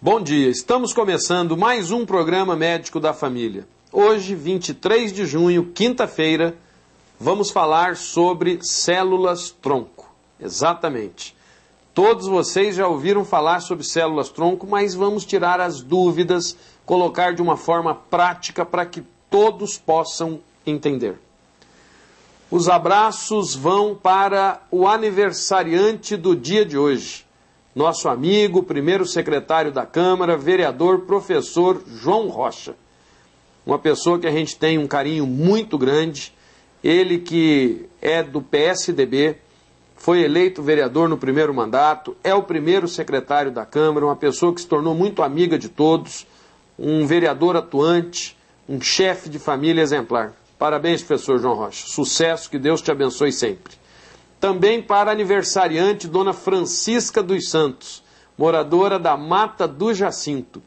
Bom dia, estamos começando mais um programa Médico da Família. Hoje, 23 de junho, quinta-feira, vamos falar sobre células-tronco. Exatamente. Todos vocês já ouviram falar sobre células-tronco, mas vamos tirar as dúvidas, colocar de uma forma prática para que todos possam entender. Os abraços vão para o aniversariante do dia de hoje. Nosso amigo, primeiro secretário da Câmara, vereador, professor João Rocha. Uma pessoa que a gente tem um carinho muito grande. Ele que é do PSDB, foi eleito vereador no primeiro mandato, é o primeiro secretário da Câmara, uma pessoa que se tornou muito amiga de todos, um vereador atuante, um chefe de família exemplar. Parabéns, professor João Rocha. Sucesso, que Deus te abençoe sempre. Também para a aniversariante, Dona Francisca dos Santos, moradora da Mata do Jacinto.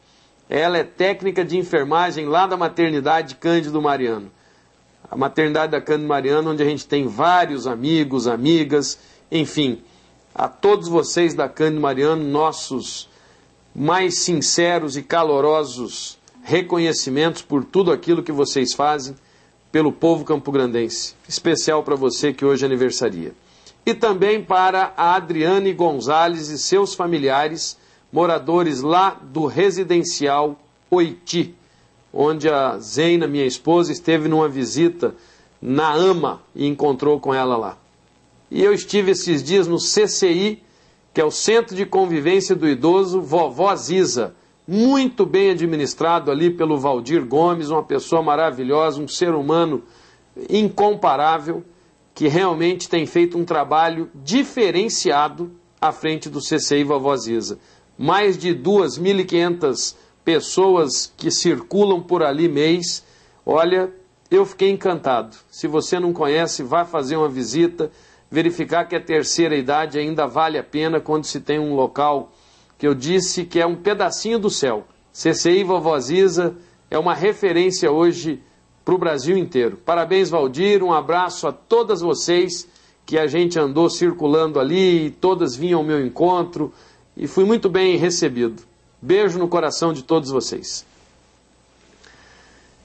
Ela é técnica de enfermagem lá da maternidade Cândido Mariano. A maternidade da Cândido Mariano, onde a gente tem vários amigos, amigas, enfim. A todos vocês da Cândido Mariano, nossos mais sinceros e calorosos reconhecimentos por tudo aquilo que vocês fazem pelo povo campograndense. Especial para você que hoje aniversaria. E também para a Adriane Gonzalez e seus familiares, moradores lá do residencial Oiti, onde a Zeina, minha esposa, esteve numa visita na AMA e encontrou com ela lá. E eu estive esses dias no CCI, que é o Centro de Convivência do Idoso Vovó Ziza, muito bem administrado ali pelo Valdir Gomes, uma pessoa maravilhosa, um ser humano incomparável, que realmente tem feito um trabalho diferenciado à frente do CCI Vovó Ziza. Mais de 2.500 pessoas que circulam por ali mês. Olha, eu fiquei encantado. Se você não conhece, vá fazer uma visita, verificar que a terceira idade ainda vale a pena quando se tem um local que eu disse que é um pedacinho do céu. CCI Vovó Ziza é uma referência hoje para o Brasil inteiro. Parabéns, Valdir, um abraço a todas vocês que a gente andou circulando ali e todas vinham ao meu encontro e fui muito bem recebido. Beijo no coração de todos vocês.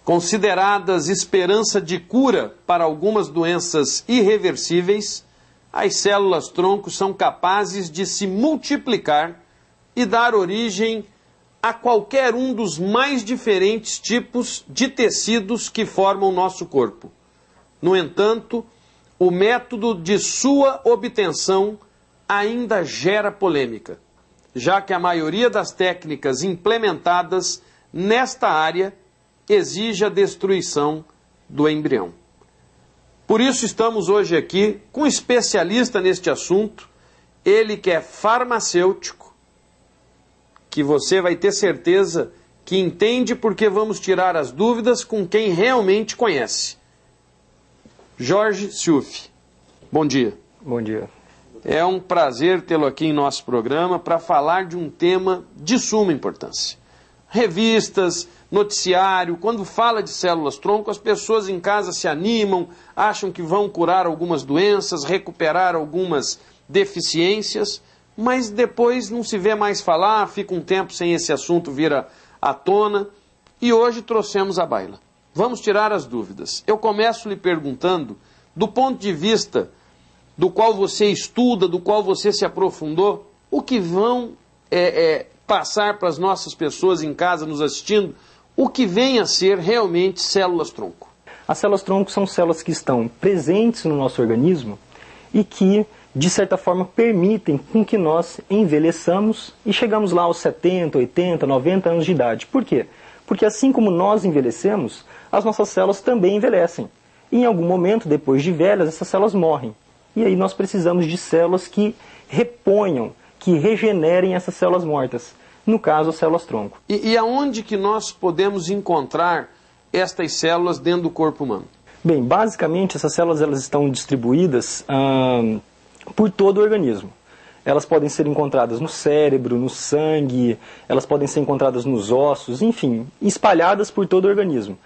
Consideradas esperança de cura para algumas doenças irreversíveis, as células-tronco são capazes de se multiplicar e dar origem a qualquer um dos mais diferentes tipos de tecidos que formam o nosso corpo. No entanto, o método de sua obtenção ainda gera polêmica, já que a maioria das técnicas implementadas nesta área exige a destruição do embrião. Por isso estamos hoje aqui com um especialista neste assunto, ele que é farmacêutico, que você vai ter certeza que entende, porque vamos tirar as dúvidas com quem realmente conhece. Jorge Ciuffi, bom dia. Bom dia. É um prazer tê-lo aqui em nosso programa para falar de um tema de suma importância. Revistas, noticiário, quando fala de células-tronco, as pessoas em casa se animam, acham que vão curar algumas doenças, recuperar algumas deficiências, mas depois não se vê mais falar, fica um tempo sem esse assunto vir à tona, e hoje trouxemos à baila. Vamos tirar as dúvidas. Eu começo lhe perguntando, do ponto de vista do qual você estuda, do qual você se aprofundou, o que vão passar para as nossas pessoas em casa nos assistindo, o que vem a ser realmente células-tronco? As células-tronco são células que estão presentes no nosso organismo e que, de certa forma, permitem com que nós envelheçamos e chegamos lá aos 70, 80, 90 anos de idade. Por quê? Porque assim como nós envelhecemos, as nossas células também envelhecem. E em algum momento, depois de velhas, essas células morrem. E aí nós precisamos de células que reponham, que regenerem essas células mortas. No caso, as células-tronco. E aonde que nós podemos encontrar estas células dentro do corpo humano? Bem, basicamente essas células elas estão distribuídas por todo o organismo. Elas podem ser encontradas no cérebro, no sangue, elas podem ser encontradas nos ossos, enfim, espalhadas por todo o organismo.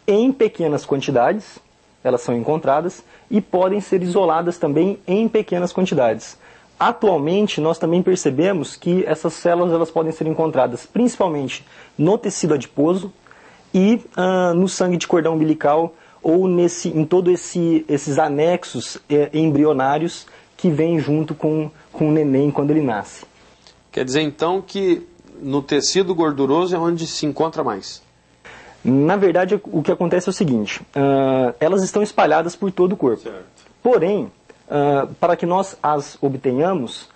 Em pequenas quantidades, elas são encontradas e podem ser isoladas também em pequenas quantidades. atualmente, nós também percebemos que essas células elas podem ser encontradas principalmente no tecido adiposo e no sangue de cordão umbilical ou em todos esses anexos embrionários que vêm junto com o neném quando ele nasce. Quer dizer, então, que no tecido gorduroso é onde se encontra mais? Na verdade, o que acontece é o seguinte, elas estão espalhadas por todo o corpo. Certo. Porém, para que nós as obtenhamos,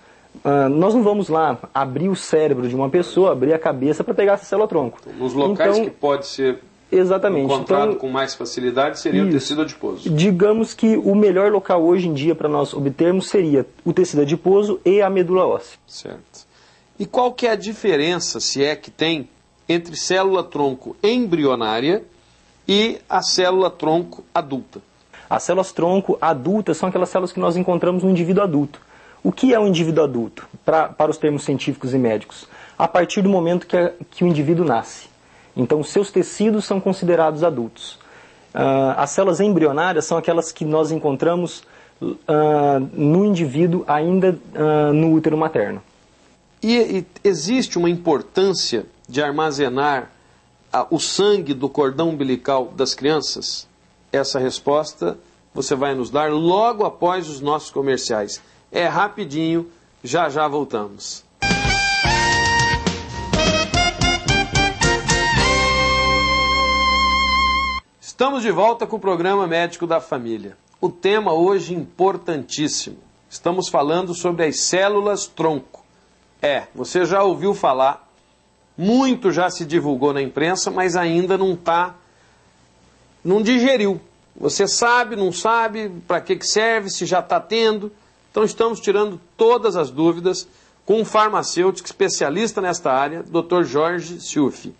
nós não vamos lá abrir o cérebro de uma pessoa, abrir a cabeça para pegar essa célula-tronco. Nos locais que pode ser encontrado com mais facilidade seria o tecido adiposo. Digamos que o melhor local hoje em dia para nós obtermos seria o tecido adiposo e a medula óssea. Certo. E qual que é a diferença, se é que tem, entre célula-tronco embrionária e a célula-tronco adulta? As células-tronco adultas são aquelas células que nós encontramos no indivíduo adulto. O que é um indivíduo adulto, para os termos científicos e médicos? A partir do momento que o indivíduo nasce. Então, seus tecidos são considerados adultos. As células embrionárias são aquelas que nós encontramos no indivíduo ainda no útero materno. E existe uma importância de armazenar o sangue do cordão umbilical das crianças? Essa resposta você vai nos dar logo após os nossos comerciais. É rapidinho, já já voltamos. Estamos de volta com o programa Médico da Família. O tema hoje importantíssimo. Estamos falando sobre as células-tronco. Você já ouviu falar, muito já se divulgou na imprensa, mas ainda não digeriu. Você sabe, não sabe, para que serve, se já está tendo. Então estamos tirando todas as dúvidas com um farmacêutico especialista nesta área, Dr. Jorge Ciuffi.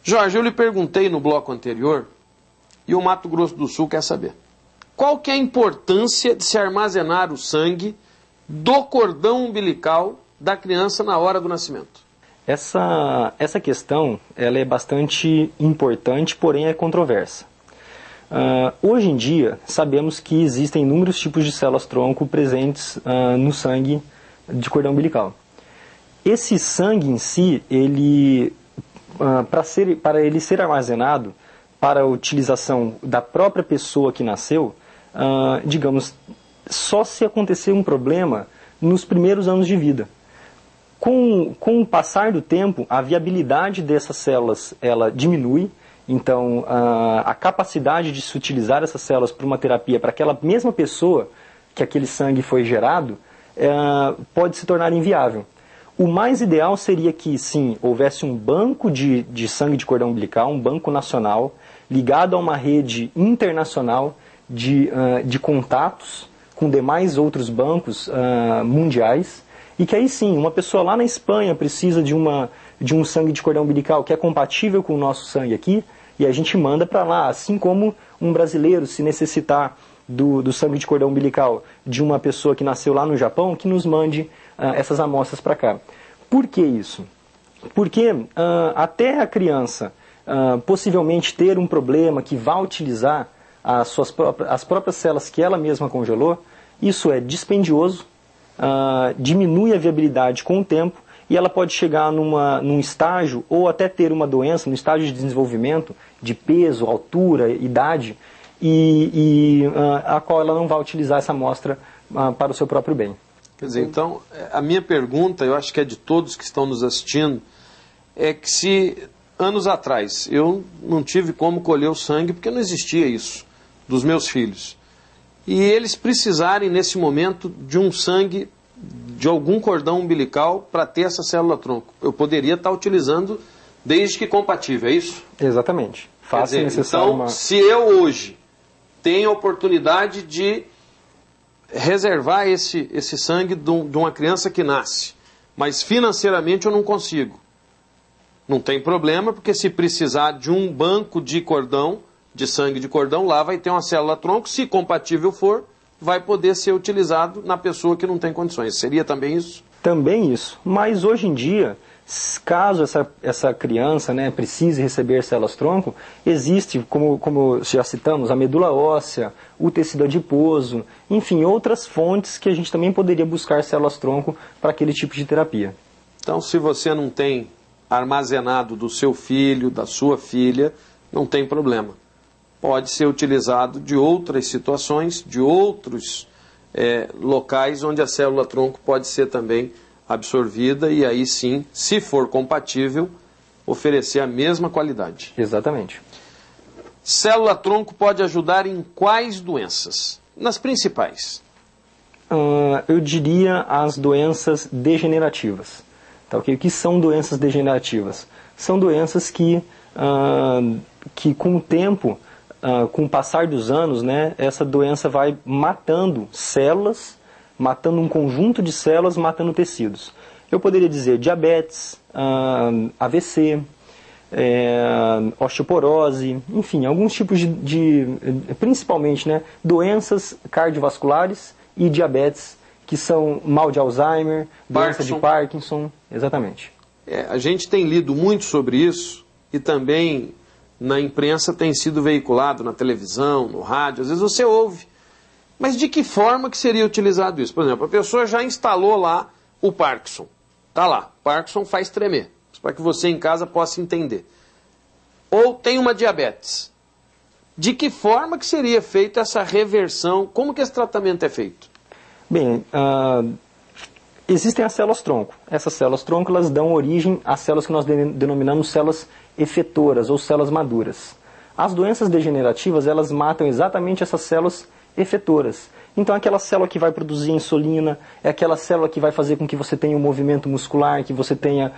Jorge, eu lhe perguntei no bloco anterior, e o Mato Grosso do Sul quer saber. Qual que é a importância de se armazenar o sangue do cordão umbilical da criança na hora do nascimento? Essa questão ela é bastante importante, porém é controversa. Hoje em dia, sabemos que existem inúmeros tipos de células-tronco presentes no sangue de cordão umbilical. Esse sangue em si, para ele ser armazenado para a utilização da própria pessoa que nasceu, digamos, só se acontecer um problema nos primeiros anos de vida. Com o passar do tempo, a viabilidade dessas células ela diminui, então a capacidade de se utilizar essas células para uma terapia para aquela mesma pessoa que aquele sangue foi gerado pode se tornar inviável. O mais ideal seria que, sim, houvesse um banco de sangue de cordão umbilical, um banco nacional, ligado a uma rede internacional de contatos com demais outros bancos mundiais, e que aí sim, uma pessoa lá na Espanha precisa de um sangue de cordão umbilical que é compatível com o nosso sangue aqui, e a gente manda para lá, assim como um brasileiro, se necessitar do sangue de cordão umbilical de uma pessoa que nasceu lá no Japão, que nos mande essas amostras para cá. Por que isso? Porque até a criança possivelmente ter um problema que vá utilizar as próprias células que ela mesma congelou, isso é dispendioso, diminui a viabilidade com o tempo, e ela pode chegar num estágio, ou até ter uma doença, no estágio de desenvolvimento, de peso, altura, idade, a qual ela não vai utilizar essa amostra para o seu próprio bem. Quer dizer, então, a minha pergunta, eu acho que é de todos que estão nos assistindo, é que se anos atrás eu não tive como colher o sangue, porque não existia isso, dos meus filhos, e eles precisarem nesse momento de um sangue de algum cordão umbilical para ter essa célula-tronco, eu poderia estar utilizando desde que compatível, é isso? Exatamente. Fácil, necessário. Então, se eu hoje tenho a oportunidade de reservar esse sangue de uma criança que nasce, mas financeiramente eu não consigo, não tem problema, porque se precisar de um banco de cordão, de sangue de cordão, lá vai ter uma célula-tronco, se compatível for, vai poder ser utilizado na pessoa que não tem condições. Seria também isso? Também isso, mas hoje em dia Caso essa criança, né, precise receber células-tronco, existe, como já citamos, a medula óssea, o tecido adiposo, enfim, outras fontes que a gente também poderia buscar células-tronco para aquele tipo de terapia. Então, se você não tem armazenado do seu filho, da sua filha, não tem problema. Pode ser utilizado de outras situações, de outros locais onde a célula-tronco pode ser também absorvida e aí sim, se for compatível, oferecer a mesma qualidade. Exatamente. Célula-tronco pode ajudar em quais doenças? Nas principais. Eu diria as doenças degenerativas. Tá, okay? O que são doenças degenerativas? São doenças que com o tempo, com o passar dos anos, né, essa doença vai matando células, matando um conjunto de células, matando tecidos. Eu poderia dizer diabetes, AVC, osteoporose, enfim, alguns tipos principalmente, né, doenças cardiovasculares e diabetes, que são mal de Alzheimer, doença de Parkinson, exatamente. A gente tem lido muito sobre isso e também na imprensa tem sido veiculado, na televisão, no rádio, às vezes você ouve. Mas de que forma que seria utilizado isso? Por exemplo, a pessoa já instalou lá o Parkinson. Está lá, Parkinson faz tremer, para que você em casa possa entender. Ou tem uma diabetes. De que forma que seria feita essa reversão? Como que esse tratamento é feito? Bem, existem as células-tronco. Essas células-tronco elas dão origem às células que nós denominamos células efetoras ou células maduras. As doenças degenerativas elas matam exatamente essas células efetoras. Então aquela célula que vai produzir insulina, é aquela célula que vai fazer com que você tenha um movimento muscular, que você tenha,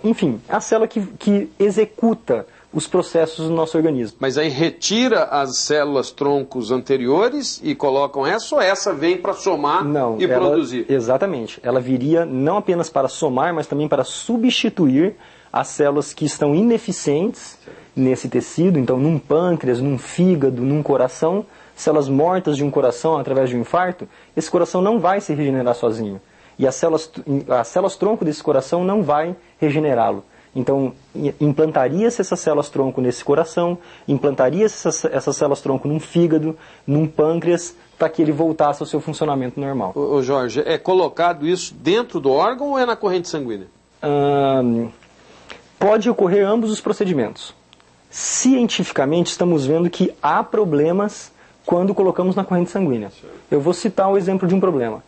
enfim, a célula que executa os processos do nosso organismo. Mas aí retira as células troncos anteriores e colocam essa, ou essa vem para somar e produzir? Exatamente. Ela viria não apenas para somar, mas também para substituir as células que estão ineficientes nesse tecido, então num pâncreas, num fígado, num coração, células mortas de um coração através de um infarto, esse coração não vai se regenerar sozinho. E as células tronco desse coração não vai regenerá-lo. Então, implantaria-se essas células-tronco nesse coração, implantaria-se essas células-tronco num fígado, num pâncreas, para que ele voltasse ao seu funcionamento normal. Ô Jorge, é colocado isso dentro do órgão ou é na corrente sanguínea? Pode ocorrer ambos os procedimentos. Cientificamente, estamos vendo que há problemas quando colocamos na corrente sanguínea. Eu vou citar o exemplo de um problema.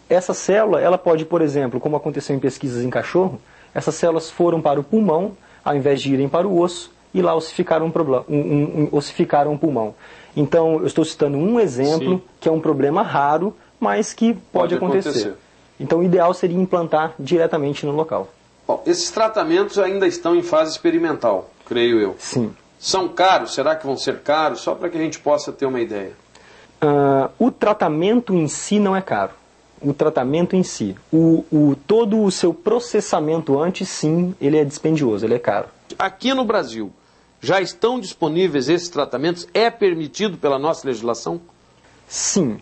Essa célula, ela pode, por exemplo, como aconteceu em pesquisas em cachorro, essas células foram para o pulmão, ao invés de irem para o osso, e lá ossificaram o pulmão. Então, eu estou citando um exemplo, que é um problema raro, mas que pode acontecer. Então, o ideal seria implantar diretamente no local. Bom, esses tratamentos ainda estão em fase experimental, creio eu. Sim. São caros? Será que vão ser caros? Só para que a gente possa ter uma ideia. O tratamento em si não é caro. O tratamento em si. Todo o seu processamento antes, sim, ele é dispendioso, ele é caro. Aqui no Brasil, já estão disponíveis esses tratamentos? É permitido pela nossa legislação? Sim,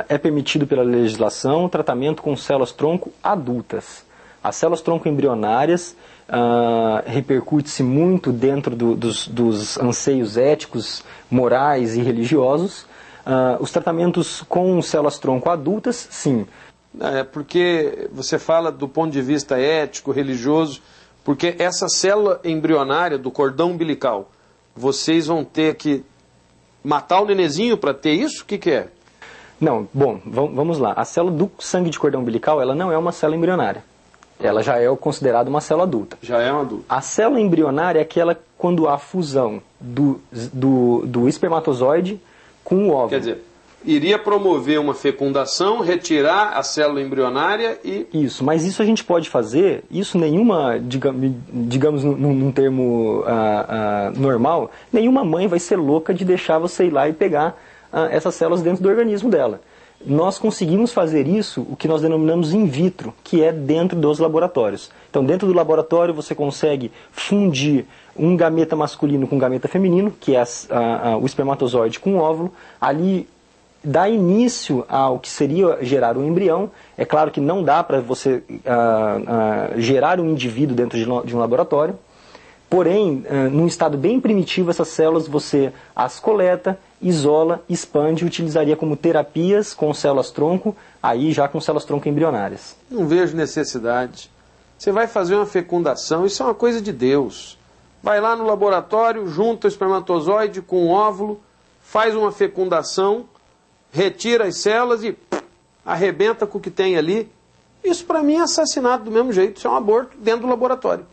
é permitido pela legislação o tratamento com células-tronco adultas. As células-tronco embrionárias repercute-se muito dentro dos anseios éticos, morais e religiosos. Os tratamentos com células-tronco adultas, sim. Porque você fala do ponto de vista ético, religioso, porque essa célula embrionária do cordão umbilical, vocês vão ter que matar o nenenzinho para ter isso? O que é? Não, bom, vamos lá. A célula do sangue de cordão umbilical, ela não é uma célula embrionária. Ela já é considerada uma célula adulta. Já é uma adulta. A célula embrionária é aquela quando há fusão do espermatozoide com o óvulo. Quer dizer, iria promover uma fecundação, retirar a célula embrionária e... Isso, mas isso a gente pode fazer, isso nenhuma, digamos num termo normal, nenhuma mãe vai ser louca de deixar você ir lá e pegar essas células dentro do organismo dela. Nós conseguimos fazer isso, o que nós denominamos in vitro, que é dentro dos laboratórios. Então, dentro do laboratório, você consegue fundir um gameta masculino com um gameta feminino, que é o espermatozoide com o óvulo. Ali, dá início ao que seria gerar um embrião. É claro que não dá para você gerar um indivíduo dentro de um laboratório, porém, num estado bem primitivo, essas células você as coleta, isola, expande e utilizaria como terapias com células-tronco, aí já com células-tronco embrionárias. Não vejo necessidade. Você vai fazer uma fecundação, isso é uma coisa de Deus. Vai lá no laboratório, junta o espermatozoide com o óvulo, faz uma fecundação, retira as células e arrebenta com o que tem ali. Isso para mim é assassinato do mesmo jeito, isso é um aborto dentro do laboratório.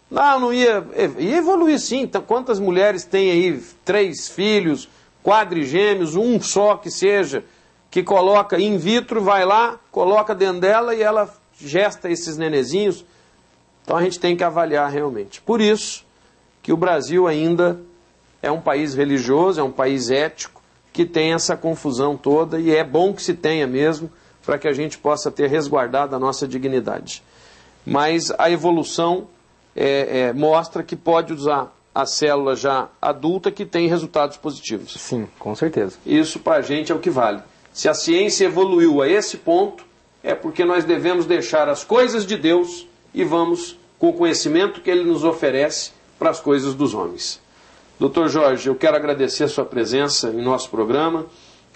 Não ia evoluir sim. Então, quantas mulheres têm aí 3 filhos, quadrigêmeos, um só que seja, que coloca in vitro, vai lá, coloca dentro dela e ela gesta esses nenezinhos. Então a gente tem que avaliar realmente. Por isso que o Brasil ainda é um país religioso, é um país ético, que tem essa confusão toda, e é bom que se tenha mesmo, para que a gente possa ter resguardado a nossa dignidade. Mas a evolução mostra que pode usar a célula já adulta que tem resultados positivos. Sim, com certeza. Isso para a gente é o que vale. Se a ciência evoluiu a esse ponto, é porque nós devemos deixar as coisas de Deus e vamos com o conhecimento que Ele nos oferece para as coisas dos homens. Dr. Jorge, eu quero agradecer a sua presença em nosso programa,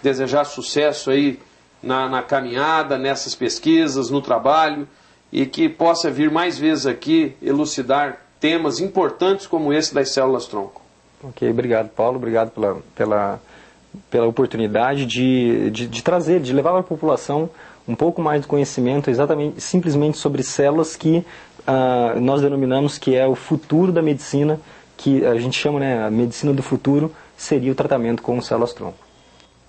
desejar sucesso aí na caminhada, nessas pesquisas, no trabalho, e que possa vir mais vezes aqui elucidar temas importantes como esse das células-tronco. Ok, obrigado, Paulo, obrigado pela oportunidade de trazer, de levar para a população um pouco mais de conhecimento simplesmente sobre células que nós denominamos que é o futuro da medicina, que a gente chama, a medicina do futuro, seria o tratamento com células-tronco.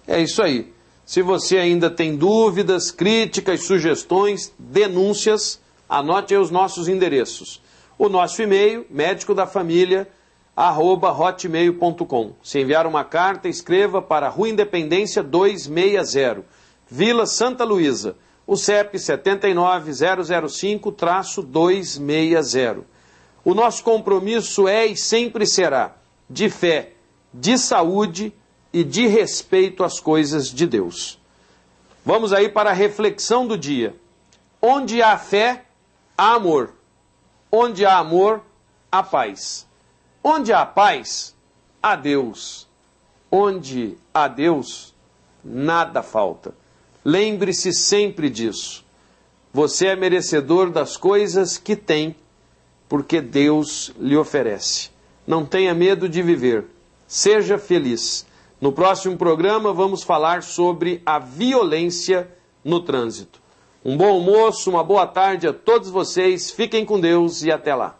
É isso aí. Se você ainda tem dúvidas, críticas, sugestões, denúncias, anote aí os nossos endereços. O nosso e-mail, medicodafamilia@hotmail.com. Se enviar uma carta, escreva para Rua Independência 260, Vila Santa Luísa, o CEP 79005-260. O nosso compromisso é e sempre será de fé, de saúde e de respeito às coisas de Deus. Vamos aí para a reflexão do dia. Onde há fé, há amor. Onde há amor, há paz. Onde há paz, há Deus. Onde há Deus, nada falta. Lembre-se sempre disso. Você é merecedor das coisas que tem, porque Deus lhe oferece. Não tenha medo de viver. Seja feliz. No próximo programa vamos falar sobre a violência no trânsito. Um bom almoço, uma boa tarde a todos vocês. Fiquem com Deus e até lá.